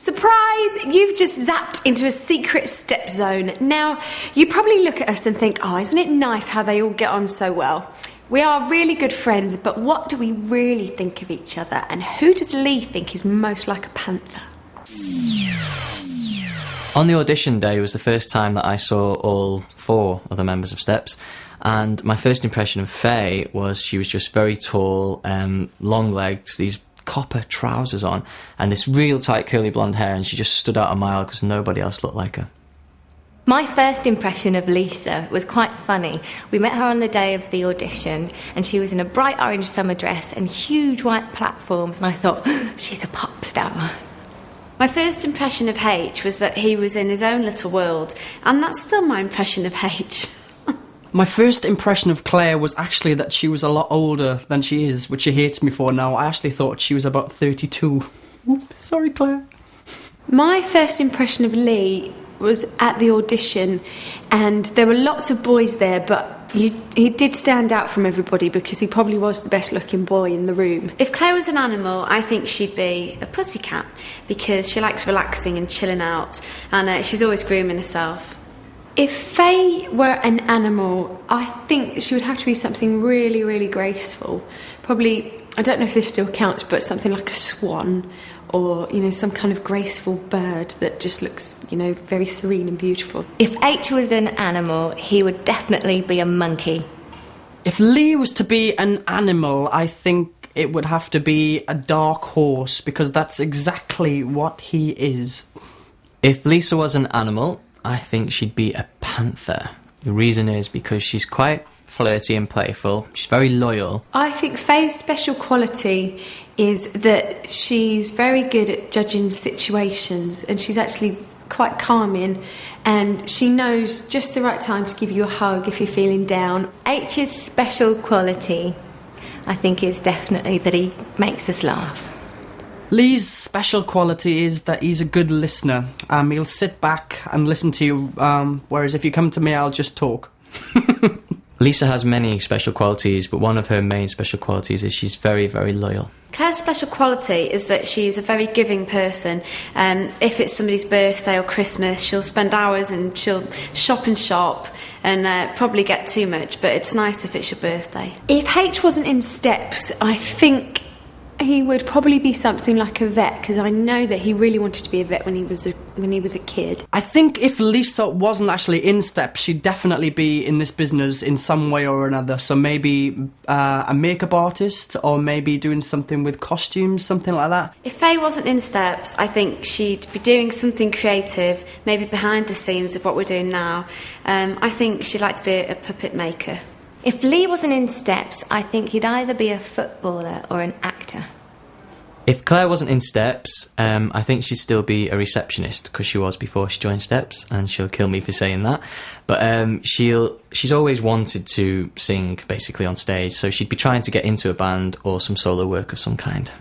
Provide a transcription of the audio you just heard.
Surprise! You've just zapped into a secret step zone. Now, you probably look at us and think, oh, isn't it nice how they all get on so well? We are really good friends, but what do we really think of each other? And who does Lee think is most like a panther? On the audition day was the first time that I saw all 4 of the members of Steps, and my first impression of Faye was she was just very tall, long legs, these copper trousers on, and this real tight curly blonde hair, and she just stood out a mile because nobody else looked like her. My first impression of Lisa was quite funny. We met her on the day of the audition, and she was in a bright orange summer dress and huge white platforms, and I thought, she's a pop star. My first impression of H was that he was in his own little world, and that's still my impression of H. My first impression of Claire was actually that she was a lot older than she is, which she hates me for now. I actually thought she was about 32. Sorry, Claire. My first impression of Lee was at the audition, and there were lots of boys there, but he did stand out from everybody because he probably was the best looking boy in the room. If Claire was an animal, I think she'd be a pussycat, because she likes relaxing and chilling out, and she's always grooming herself. If Faye were an animal, I think she would have to be something really, really graceful. Probably, I don't know if this still counts, but something like a swan, or, you know, some kind of graceful bird that just looks, you know, very serene and beautiful. If H was an animal, he would definitely be a monkey. If Lee was to be an animal, I think it would have to be a dark horse, because that's exactly what he is. If Lisa was an animal, I think she'd be a panther. The reason is because she's quite flirty and playful. She's very loyal. I think Faye's special quality is that she's very good at judging situations, and she's actually quite calming, and she knows just the right time to give you a hug if you're feeling down. H's special quality, I think, is definitely that he makes us laugh. Lee's special quality is that he's a good listener. He'll sit back and listen to you, whereas if you come to me, I'll just talk. Lisa has many special qualities, but one of her main special qualities is she's very, very loyal. Claire's special quality is that she's a very giving person. If it's somebody's birthday or Christmas, she'll spend hours and she'll shop and probably get too much, but it's nice if it's your birthday. If H wasn't in Steps, I think he would probably be something like a vet, because I know that he really wanted to be a vet when he was a kid. I think if Lisa wasn't actually in Steps, she'd definitely be in this business in some way or another. So maybe a makeup artist, or maybe doing something with costumes, something like that. If Faye wasn't in Steps, I think she'd be doing something creative, maybe behind the scenes of what we're doing now. I think she'd like to be a puppet maker. If Lee wasn't in Steps, I think he'd either be a footballer or an actor. If Claire wasn't in Steps, I think she'd still be a receptionist, because she was before she joined Steps, and she'll kill me for saying that. But she's always wanted to sing, basically, on stage, so she'd be trying to get into a band or some solo work of some kind.